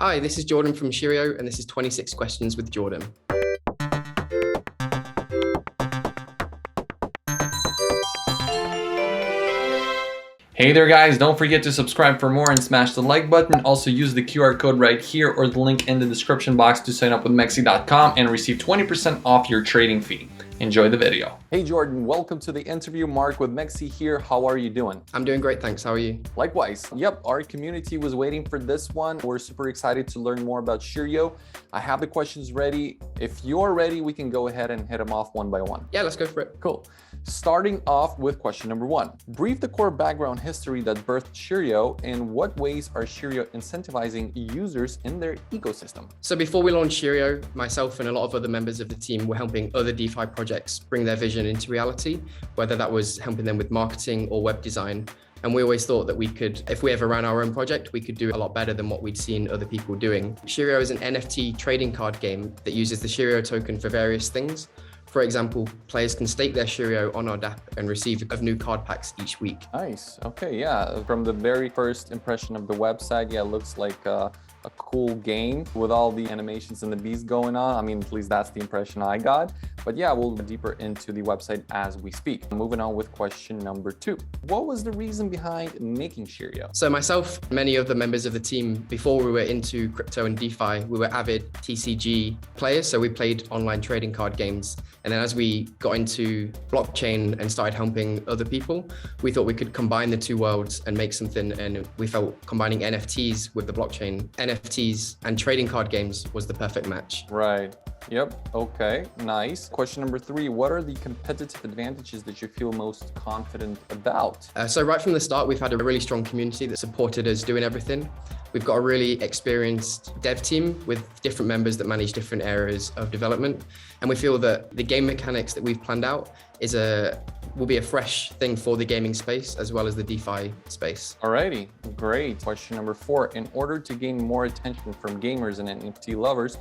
Hi, this is Jordan from Shiryo, and this is 26 Questions with Jordan. Hey there guys, don't forget to subscribe for more and smash the like button. Also use the QR code right here or the link in the description box to sign up with MEXC.com and receive 20% off your trading fee. Enjoy the video. Hey Jordan, welcome to the interview. Mark with MEXC here. How are you doing? I'm doing great, thanks. How are you? Likewise. Yep, our community was waiting for this one. We're super excited to learn more about Shiryo. I have the questions ready. If you're ready, we can go ahead and hit them off one by one. Yeah, let's go for it. Cool. Starting off with question number one. Brief the core background history that birthed Shiryo. In what ways are Shiryo incentivizing users in their ecosystem? So before we launched Shiryo, myself and a lot of other members of the team were helping other DeFi projects bring their vision into reality, whether that was helping them with marketing or web design. And we always thought that we could, if we ever ran our own project, we could do a lot better than what we'd seen other people doing. Shiryo is an NFT trading card game that uses the Shiryo token for various things. For example, players can stake their Shiryo on our DApp and receive new card packs each week. Nice. Okay, yeah. From the very first impression of the website, yeah, it looks like a cool game with all the animations and the bees going on. I mean, at least that's the impression I got. But yeah, we'll go deeper into the website as we speak. Moving on with question number two. What was the reason behind making Shiryo? So myself, many of the members of the team, before we were into crypto and DeFi, we were avid TCG players. So we played online trading card games. And then as we got into blockchain and started helping other people, we thought we could combine the two worlds and make something. And we felt combining NFTs with the blockchain, NFTs and trading card games was the perfect match. Right. Yep. Okay. Nice. Question number three. What are the competitive advantages that you feel most confident about? So right from the start, we've had a really strong community that supported us doing everything. We've got a really experienced dev team with different members that manage different areas of development. And we feel that the game mechanics that we've planned out will be a fresh thing for the gaming space as well as the DeFi space. Alrighty, great. Question number four. In order to gain more attention from gamers and NFT lovers,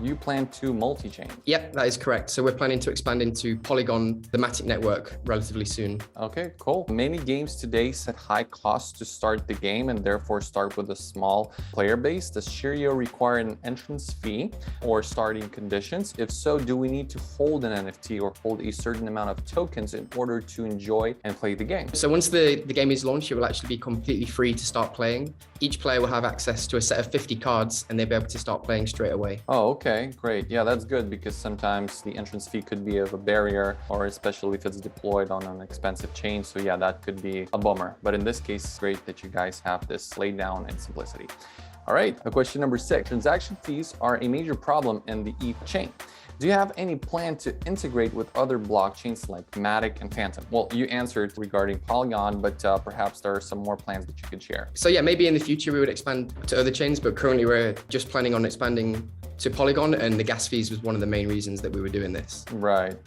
you plan to multi-chain? Yep, that is correct. So we're planning to expand into Polygon, the Matic network, relatively soon. Okay, cool. Many games today set high costs to start the game and therefore start with a small player base. Does Shiryo require an entrance fee or starting conditions? If so, do we need to hold an NFT or hold a certain amount of tokens in order to enjoy and play the game? So once the game is launched, it will actually be completely free to start playing. Each player will have access to a set of 50 cards and they'll be able to start playing straight away. Oh, okay, great. Yeah, that's good because sometimes the entrance fee could be of a barrier, or especially if it's deployed on an expensive chain. So yeah, that could be a bummer. But in this case, it's great that you guys have this laid down in simplicity. All right, question number six. Transaction fees are a major problem in the ETH chain. Do you have any plan to integrate with other blockchains like Matic and Phantom? Well, you answered regarding Polygon, but perhaps there are some more plans that you could share. So yeah, maybe in the future we would expand to other chains, but currently we're just planning on expanding to Polygon, and the gas fees was one of the main reasons that we were doing this. Right.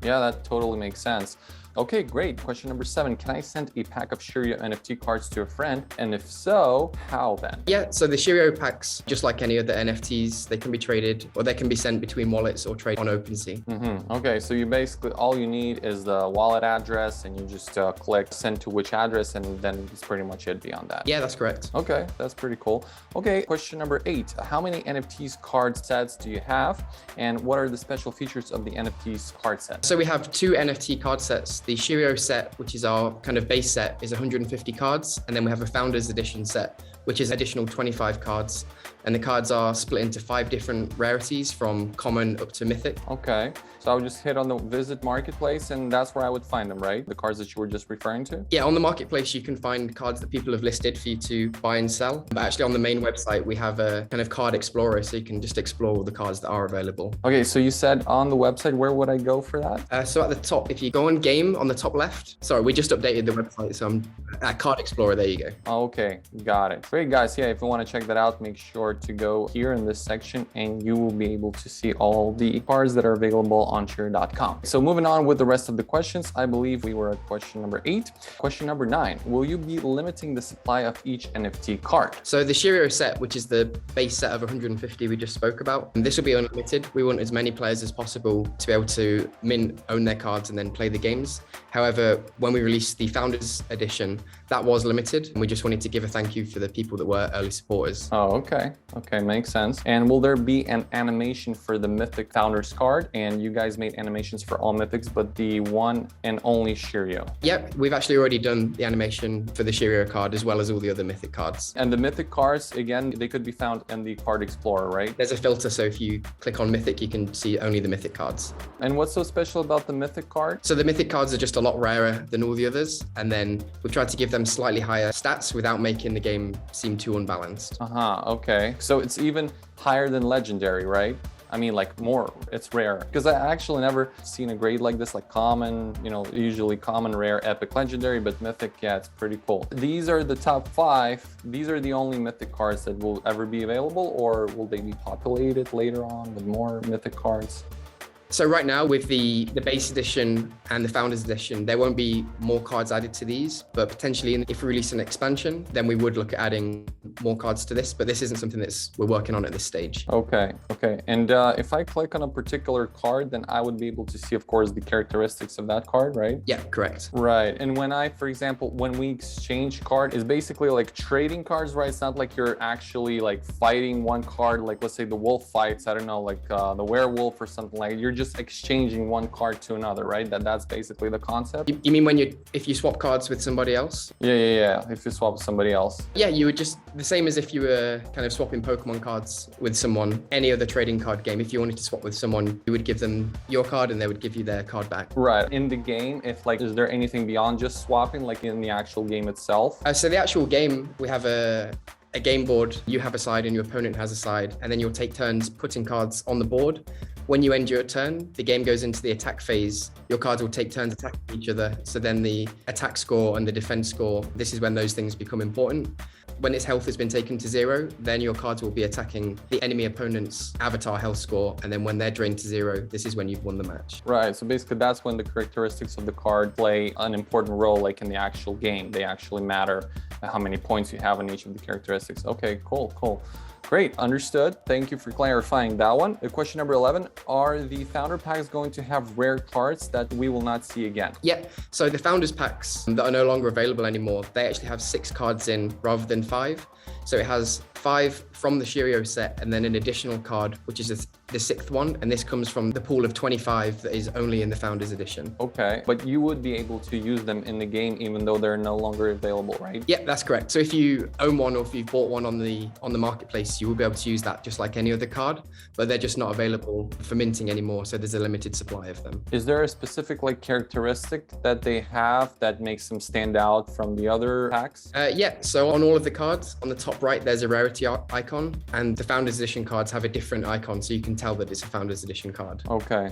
Yeah, that totally makes sense. Okay, great. Question number seven. Can I send a pack of Shiryo NFT cards to a friend? And if so, how then? Yeah, so the Shiryo packs, just like any other NFTs, they can be traded or they can be sent between wallets or trade on OpenSea. Okay, so you basically, all you need is the wallet address and you just click send to which address and then it's pretty much it beyond that. Yeah, that's correct. Okay, that's pretty cool. Okay, question number eight. How many NFTs card sets do you have? And what are the special features of the NFTs card set? So we have two NFT card sets. The Shiryo set, which is our kind of base set, is 150 cards. And then we have a Founders Edition set, which is additional 25 cards. And the cards are split into 5 different rarities from common up to mythic. Okay, so I would just hit on the visit marketplace and that's where I would find them, right? The cards that you were just referring to? Yeah, on the marketplace, you can find cards that people have listed for you to buy and sell. But actually on the main website, we have a kind of card explorer, so you can just explore all the cards that are available. Okay, so you said on the website, where would I go for that? So at the top, if you go on game on the top left, sorry, we just updated the website, so I'm at card explorer, there you go. Okay, got it. Great, guys. Yeah, if you want to check that out, make sure to go here in this section and you will be able to see all the cards that are available on Shiryo.com. So moving on with the rest of the questions, I believe we were at question number 8. Question number 9, will you be limiting the supply of each NFT card? So the Shiryo set, which is the base set of 150 we just spoke about, and this will be unlimited. We want as many players as possible to be able to own their cards and then play the games. However, when we release the Founders Edition, that was limited, and we just wanted to give a thank you for the people that were early supporters. Oh, okay. Okay, makes sense. And will there be an animation for the Mythic Founders card? And you guys made animations for all Mythics, but the one and only Shiryo. Yep, we've actually already done the animation for the Shiryo card as well as all the other Mythic cards. And the Mythic cards, again, they could be found in the Card Explorer, right? There's a filter, so if you click on Mythic, you can see only the Mythic cards. And what's so special about the Mythic card? So the Mythic cards are just a lot rarer than all the others, and then we've tried to give them slightly higher stats without making the game seem too unbalanced. Okay. So it's even higher than Legendary, right? I mean, like more, it's rare. Because I actually never seen a grade like this, like common, you know, usually common, rare, epic, legendary, but mythic, yeah, it's pretty cool. These are the top 5. These are the only mythic cards that will ever be available, or will they be populated later on with more mythic cards? So right now with the base edition and the Founders edition, there won't be more cards added to these, but potentially if we release an expansion, then we would look at adding more cards to this, but this isn't something we're working on at this stage. Okay. And if I click on a particular card, then I would be able to see, of course, the characteristics of that card, right? Yeah, correct. Right. And when for example, when we exchange card, is basically like trading cards, right? It's not like you're actually like fighting one card, like let's say the wolf fights, I don't know, like the werewolf or something like that. You're just exchanging one card to another, right? That's basically the concept. You mean if you swap cards with somebody else? Yeah. If you swap with somebody else. Yeah, you would just, the same as if you were kind of swapping Pokemon cards with someone, any other trading card game. If you wanted to swap with someone, you would give them your card and they would give you their card back. Right. In the game, if like, is there anything beyond just swapping, like in the actual game itself? So the actual game, we have a game board. You have a side and your opponent has a side, and then you'll take turns putting cards on the board. When you end your turn, the game goes into the attack phase. Your cards will take turns attacking each other. So then the attack score and the defense score, this is when those things become important. When its health has been taken to 0, then your cards will be attacking the enemy opponent's avatar health score. And then when they're drained to 0, this is when you've won the match. Right. So basically that's when the characteristics of the card play an important role, like in the actual game. They actually matter how many points you have on each of the characteristics. Okay, cool. Great, understood. Thank you for clarifying that one. Question number 11, are the founder packs going to have rare cards that we will not see again? Yeah, so the Founders Packs that are no longer available anymore, they actually have 6 cards in rather than 5. So it has 5 from the Shiryo set and then an additional card, which is the 6th one. And this comes from the pool of 25 that is only in the Founders edition. Okay, but you would be able to use them in the game even though they're no longer available, right? Yeah, that's correct. So if you own one or if you've bought one on the marketplace, you will be able to use that just like any other card, but they're just not available for minting anymore. So there's a limited supply of them. Is there a specific like characteristic that they have that makes them stand out from the other packs? Yeah, so on all of the cards, on the top right, there's a rarity icon, and the Founders Edition cards have a different icon, so you can tell that it's a Founders Edition card. Okay.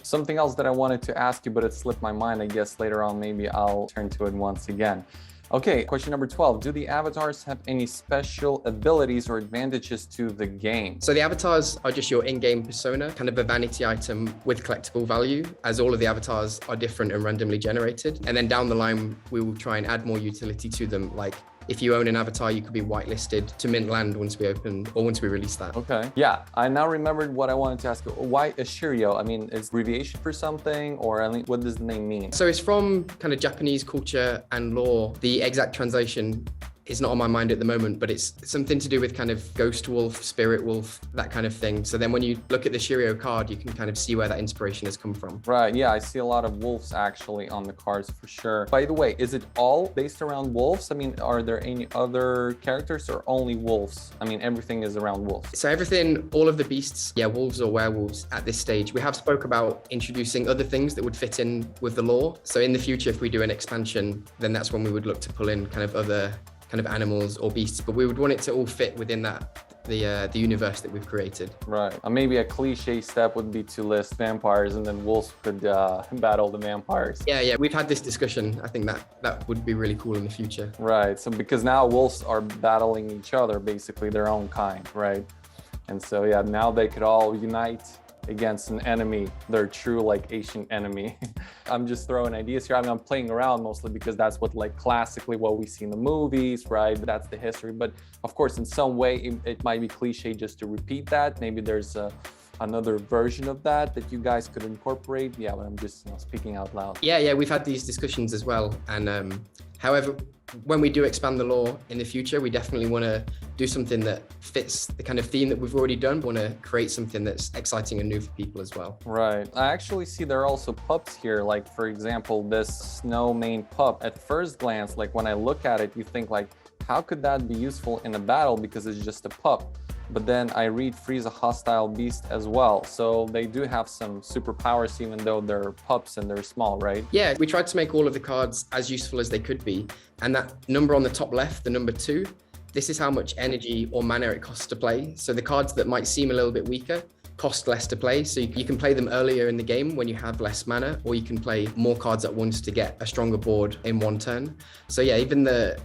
Something else that I wanted to ask you, but it slipped my mind. I guess later on, maybe I'll turn to it once again. Okay, question number 12. Do the avatars have any special abilities or advantages to the game? So the avatars are just your in-game persona, kind of a vanity item with collectible value, as all of the avatars are different and randomly generated. And then down the line, we will try and add more utility to them, like if you own an avatar, you could be whitelisted to mint land once we open or once we release that. Okay. Yeah, I now remembered what I wanted to ask. Why a Shiryo? I mean, is abbreviation for something, or I mean, what does the name mean? So it's from kind of Japanese culture and lore. The exact translation is not on my mind at the moment, but it's something to do with kind of ghost wolf, spirit wolf, that kind of thing. So then when you look at the Shiryo card, you can kind of see where that inspiration has come from. Right, yeah, I see a lot of wolves actually on the cards for sure. By the way, is it all based around wolves? I mean, are there any other characters or only wolves? I mean, everything is around wolves. So everything, all of the beasts, yeah, wolves or werewolves at this stage. We have spoke about introducing other things that would fit in with the lore. So in the future, if we do an expansion, then that's when we would look to pull in kind of other kind of animals or beasts, but we would want it to all fit within the universe that we've created. Right. Maybe a cliche step would be to list vampires, and then wolves could battle the vampires. Yeah. We've had this discussion. I think that would be really cool in the future. Right. So because now wolves are battling each other, basically their own kind, right? And so yeah, now they could all unite against an enemy, their true like Asian enemy. I'm just throwing ideas here. I mean, I'm playing around mostly because that's what like classically what we see in the movies, right? That's the history. But of course, in some way, it might be cliche just to repeat that. Maybe there's another version of that you guys could incorporate. Yeah, but I'm just speaking out loud. Yeah, we've had these discussions as well. And however, when we do expand the lore in the future, we definitely want to do something that fits the kind of theme that we've already done. We want to create something that's exciting and new for people as well. Right. I actually see there are also pups here. Like, for example, this snow mane pup. At first glance, like when I look at it, you think like, how could that be useful in a battle because it's just a pup? But then I read freeze a hostile beast as well. So they do have some superpowers even though they're pups and they're small, right? Yeah, we tried to make all of the cards as useful as they could be. And that number on the top left, the number 2, this is how much energy or mana it costs to play. So the cards that might seem a little bit weaker cost less to play. So you can play them earlier in the game when you have less mana, or you can play more cards at once to get a stronger board in one turn. So yeah, even the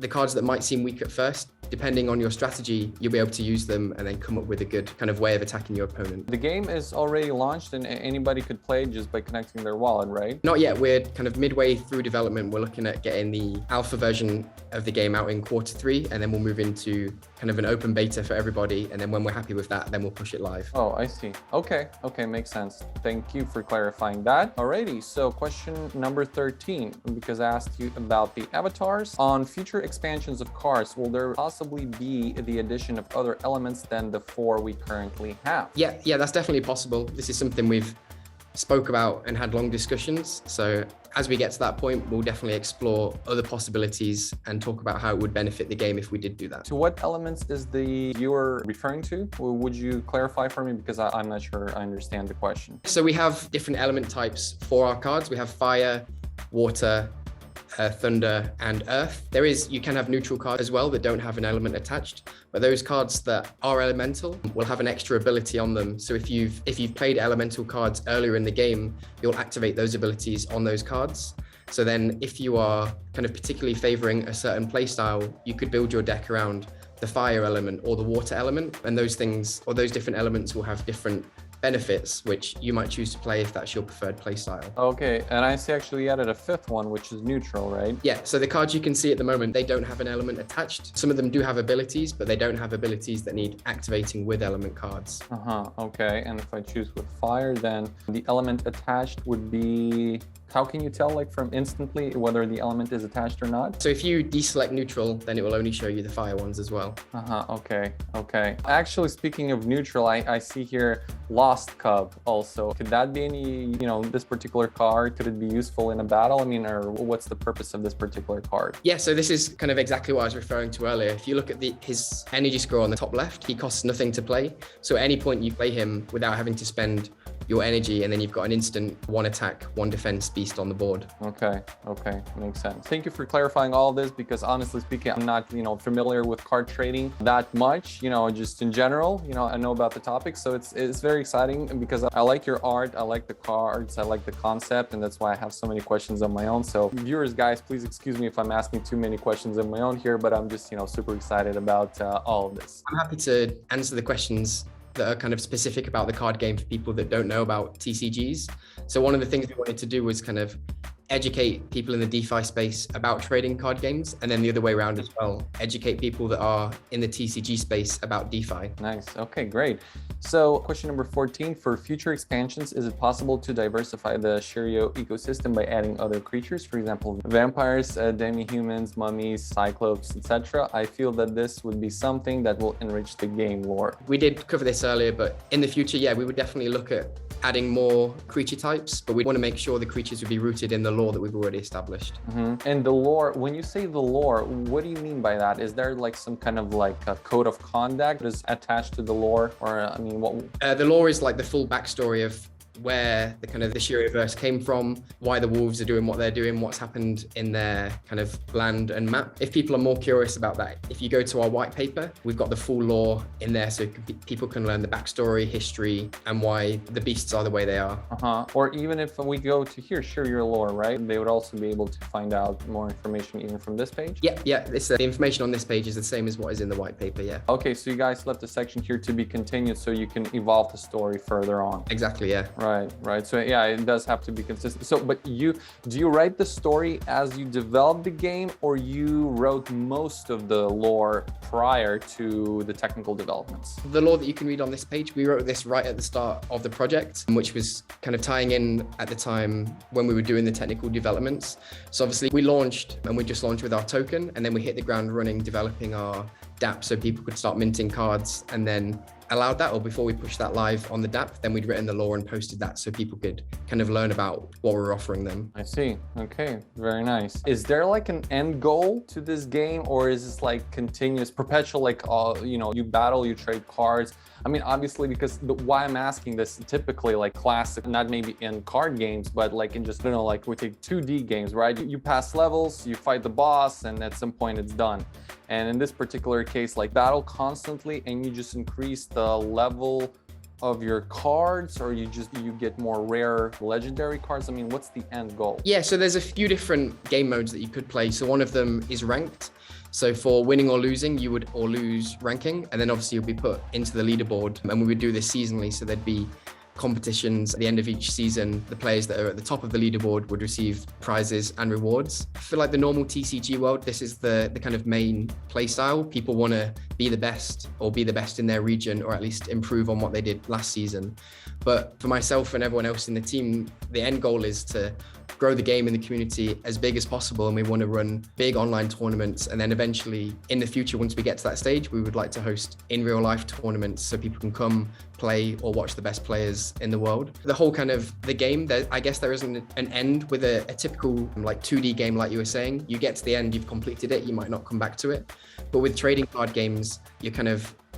cards that might seem weak at first, depending on your strategy, you'll be able to use them and then come up with a good kind of way of attacking your opponent. The game is already launched and anybody could play just by connecting their wallet, right? Not yet. We're kind of midway through development. We're looking at getting the alpha version of the game out in Q3, and then we'll move into kind of an open beta for everybody. And then when we're happy with that, then we'll push it live. Oh, I see. Okay, makes sense. Thank you for clarifying that. Alrighty, so question number 13, because I asked you about the avatars. On future expansions of cards, will there possibly be the addition of other elements than the 4 we currently have? Yeah, that's definitely possible. This is something we've spoke about and had long discussions. So as we get to that point, we'll definitely explore other possibilities and talk about how it would benefit the game if we did do that. To what elements is the viewer referring to? Would you clarify for me? Because I'm not sure I understand the question. So we have different element types for our cards. We have fire, water, thunder, and earth. You can have neutral cards as well that don't have an element attached, but those cards that are elemental will have an extra ability on them. So if you've played elemental cards earlier in the game, you'll activate those abilities on those cards. So then if you are kind of particularly favoring a certain playstyle, you could build your deck around the fire element or the water element, and those things or those different elements will have different benefits, which you might choose to play if that's your preferred playstyle. Okay, and I see actually you added a 5th one, which is neutral, right? Yeah, so the cards you can see at the moment, they don't have an element attached. Some of them do have abilities, but they don't have abilities that need activating with element cards. Okay, and if I choose with fire, then the element attached would be... How can you tell, like, from instantly whether the element is attached or not? So if you deselect neutral, then it will only show you the fire ones as well. Okay. Actually, speaking of neutral, I see here Lost Cub also. Could that be any, this particular card? Could it be useful in a battle? I mean, or what's the purpose of this particular card? Yeah, so this is kind of exactly what I was referring to earlier. If you look at his energy score on the top left, he costs nothing to play. So at any point you play him without having to spend your energy, and then you've got an instant 1 attack, 1 defense beast on the board. Okay, makes sense. Thank you for clarifying all this, because honestly speaking, I'm not, familiar with card trading that much, just in general, I know about the topic. So it's very exciting because I like your art, I like the cards, I like the concept, and that's why I have so many questions of my own. So viewers, guys, please excuse me if I'm asking too many questions of my own here, but I'm just, super excited about all of this. I'm happy to answer the questions that are kind of specific about the card game for people that don't know about TCGs. So one of the things we wanted to do was kind of educate people in the DeFi space about trading card games, and then the other way around as well, educate people that are in the TCG space about DeFi. Nice. Okay, great. So question number 14, for future expansions, is it possible to diversify the Shiryo ecosystem by adding other creatures, for example, vampires, demi-humans, mummies, cyclops, etc.? I feel that this would be something that will enrich the game lore. We did cover this earlier, but in the future, yeah, we would definitely look at adding more creature types, but we want to make sure the creatures would be rooted in the lore that we've already established. And the lore, when you say the lore, what do you mean by that? Is there like some kind of like a code of conduct that is attached to the lore? Or I mean, what? The lore is like the full backstory of where the kind of the Shiryoverse came from, why the wolves are doing what they're doing, what's happened in their kind of land and map. If people are more curious about that, if you go to our white paper, we've got the full lore in there, so people can learn the backstory, history, and why the beasts are the way they are. Or even if we go to here, Shiryo lore, right? They would also be able to find out more information even from this page? Yeah. The information on this page is the same as what is in the white paper, yeah. Okay, so you guys left a section here to be continued so you can evolve the story further on. Exactly, yeah. Right. Right. So yeah, it does have to be consistent. So, but do you write the story as you develop the game, or you wrote most of the lore prior to the technical developments? The lore that you can read on this page, we wrote this right at the start of the project, which was kind of tying in at the time when we were doing the technical developments. So obviously we launched, and we just launched with our token, and then we hit the ground running developing our DApp so people could start minting cards, and then allowed that, or before we pushed that live on the DApp, then we'd written the lore and posted that so people could kind of learn about what we're offering them. I see. Okay, very nice. Is there like an end goal to this game, or is this like continuous, perpetual, like, you battle, you trade cards? I mean, obviously, because why I'm asking this, typically like classic, not maybe in card games, but like in just, like we take 2D games, right? You pass levels, you fight the boss, and at some point it's done. And in this particular case, like battle constantly, and you just increase the level of your cards, or you get more rare legendary cards? I mean, what's the end goal? Yeah, so there's a few different game modes that you could play. So one of them is ranked. So for winning or losing, you would or lose ranking, and then obviously you'll be put into the leaderboard. And we would do this seasonally, so there'd be competitions at the end of each season. The players that are at the top of the leaderboard would receive prizes and rewards. For like the normal TCG world, this is the kind of main play style. People want to be the best, or be the best in their region, or at least improve on what they did last season. But for myself and everyone else in the team, the end goal is to grow the game in the community as big as possible, and we want to run big online tournaments. And then eventually in the future, once we get to that stage, we would like to host in real life tournaments so people can come play or watch the best players in the world. The whole kind of the game, I guess there isn't an end with a typical like 2D game like you were saying. You get to the end, you've completed it, you might not come back to it. But with trading card games,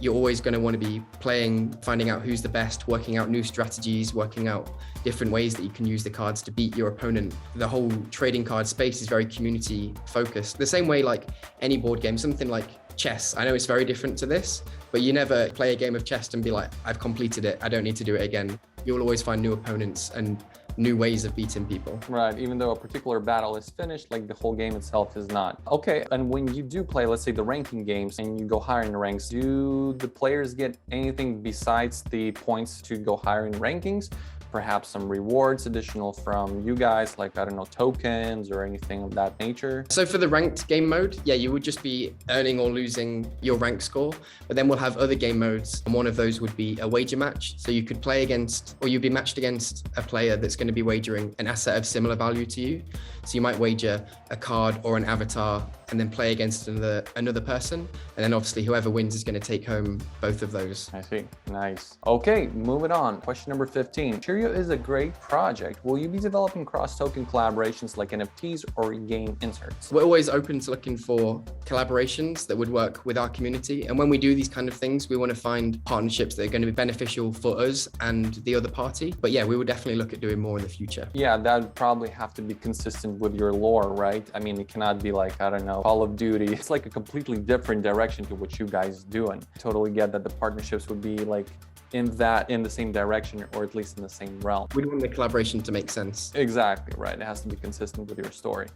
you're always going to want to be playing, finding out who's the best, working out new strategies, working out different ways that you can use the cards to beat your opponent. The whole trading card space is very community focused. The same way like any board game, something like chess. I know it's very different to this, but you never play a game of chess and be like, I've completed it, I don't need to do it again. You'll always find new opponents and new ways of beating people. Right, even though a particular battle is finished, like the whole game itself is not. Okay, and when you do play, let's say the ranking games, and you go higher in the ranks, do the players get anything besides the points to go higher in rankings? Perhaps some rewards additional from you guys, like, I don't know, tokens or anything of that nature? So for the ranked game mode, yeah, you would just be earning or losing your rank score, but then we'll have other game modes, and one of those would be a wager match. So you could play against, or you'd be matched against a player that's going to be wagering an asset of similar value to you. So you might wager a card or an avatar and then play against another person. And then obviously whoever wins is going to take home both of those. I see. Nice. Okay, moving on. Question number 15. Shiryo is a great project. Will you be developing cross-token collaborations like NFTs or game inserts? We're always open to looking for collaborations that would work with our community. And when we do these kind of things, we want to find partnerships that are going to be beneficial for us and the other party. But yeah, we would definitely look at doing more in the future. Yeah, that would probably have to be consistent with your lore, right? I mean, it cannot be like, I don't know, Call of Duty. It's like a completely different direction to what you guys doing. Totally get that the partnerships would be like in the same direction, or at least in the same realm. We want the collaboration to make sense. Exactly, right. It has to be consistent with your story.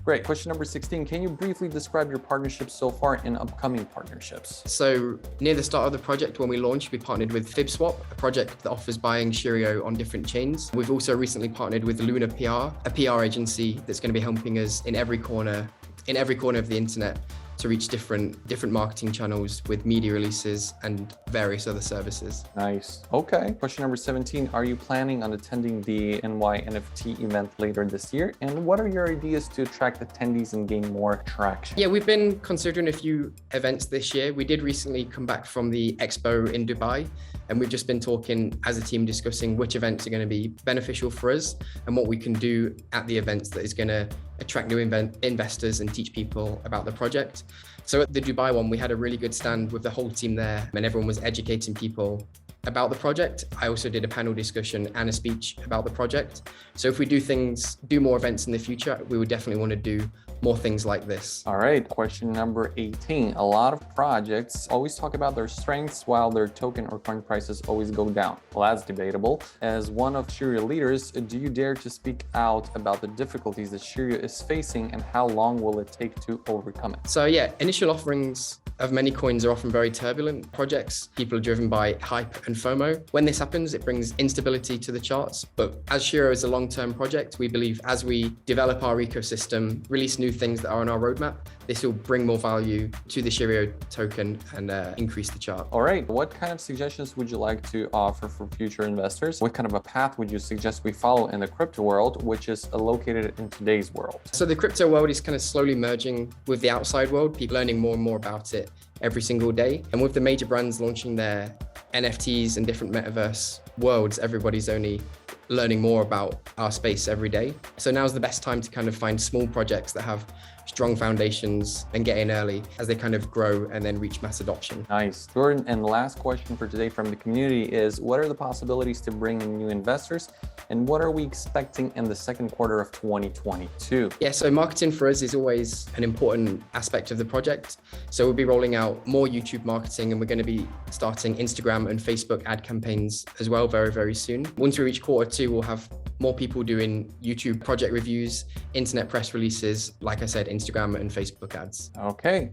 Great. Question number 16. Can you briefly describe your partnerships so far and upcoming partnerships? So near the start of the project, when we launched, we partnered with FibSwap, a project that offers buying Shiryo on different chains. We've also recently partnered with Luna PR, a PR agency that's going to be helping us in every corner of the internet to reach different marketing channels with media releases and various other services. Nice. Okay. Question number 17. Are you planning on attending the NY NFT event later this year? And what are your ideas to attract attendees and gain more traction? Yeah, we've been considering a few events this year. We did recently come back from the expo in Dubai, and we've just been talking as a team, discussing which events are going to be beneficial for us and what we can do at the events that is going to attract new investors and teach people about the project. So at the Dubai one, we had a really good stand with the whole team there, and everyone was educating people about the project. I also did a panel discussion and a speech about the project. So if we do more events in the future, we would definitely want to do more things like this. All right, question number 18. A lot of projects always talk about their strengths while their token or coin prices always go down. Well, that's debatable. As one of Shiryo leaders, do you dare to speak out about the difficulties that Shiryo is facing, and how long will it take to overcome it? So yeah, initial offerings of many coins are often very turbulent projects. People are driven by hype and FOMO. When this happens, it brings instability to the charts. But as Shiryo is a long-term project, we believe as we develop our ecosystem, release new things that are on our roadmap, this will bring more value to the Shiryo token and increase the chart. All right, what kind of suggestions would you like to offer for future investors? What kind of a path would you suggest we follow in the crypto world, which is located in today's world? So the crypto world is kind of slowly merging with the outside world, people learning more and more about it every single day. And with the major brands launching their NFTs and different metaverse worlds, everybody's only learning more about our space every day. So now's the best time to kind of find small projects that have strong foundations and get in early as they kind of grow and then reach mass adoption. Nice. Jordan, and the last question for today from the community is, what are the possibilities to bring in new investors and what are we expecting in the second quarter of 2022? Yeah, so marketing for us is always an important aspect of the project. So we'll be rolling out more YouTube marketing and we're going to be starting Instagram and Facebook ad campaigns as well very, very soon. Once we reach quarter two, we'll have more people doing YouTube project reviews, internet press releases, like I said, Instagram and Facebook ads. Okay.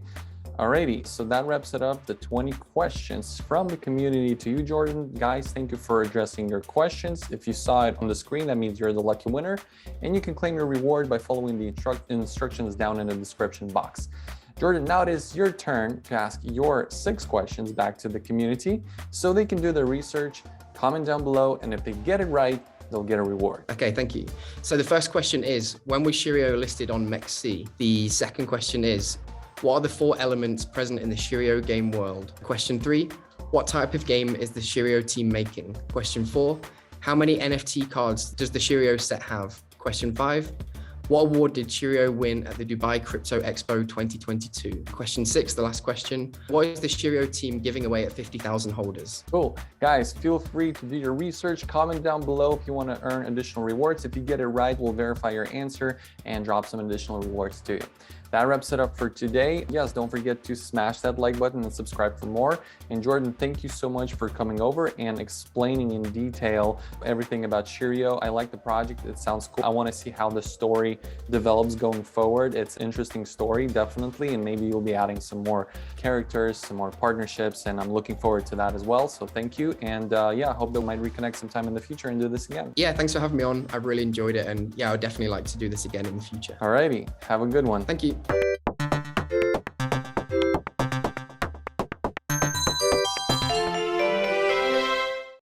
Alrighty, so that wraps it up, the 20 questions from the community to you, Jordan. Guys, thank you for addressing your questions. If you saw it on the screen, that means you're the lucky winner, and you can claim your reward by following the instructions down in the description box. Jordan, now it is your turn to ask your 6 questions back to the community so they can do their research, comment down below, and if they get it right, they'll get a reward. Okay, thank you. So the first question is, when was Shiryo listed on MEXC? The second question is, what are the 4 elements present in the Shiryo game world? Question 3, what type of game is the Shiryo team making? Question 4, how many NFT cards does the Shiryo set have? Question 5, what award did Shiryo win at the Dubai Crypto Expo 2022? Question 6, the last question, what is the Shiryo team giving away at 50,000 holders? Cool. Guys, feel free to do your research. Comment down below if you want to earn additional rewards. If you get it right, we'll verify your answer and drop some additional rewards to you. That wraps it up for today. Yes, don't forget to smash that like button and subscribe for more. And Jordan, thank you so much for coming over and explaining in detail everything about Shiryo. I like the project. It sounds cool. I want to see how the story develops going forward. It's an interesting story, definitely. And maybe you'll be adding some more characters, some more partnerships, and I'm looking forward to that as well. So thank you. And yeah, I hope that we might reconnect sometime in the future and do this again. Yeah, thanks for having me on. I've really enjoyed it. And yeah, I would definitely like to do this again in the future. Alrighty, have a good one. Thank you.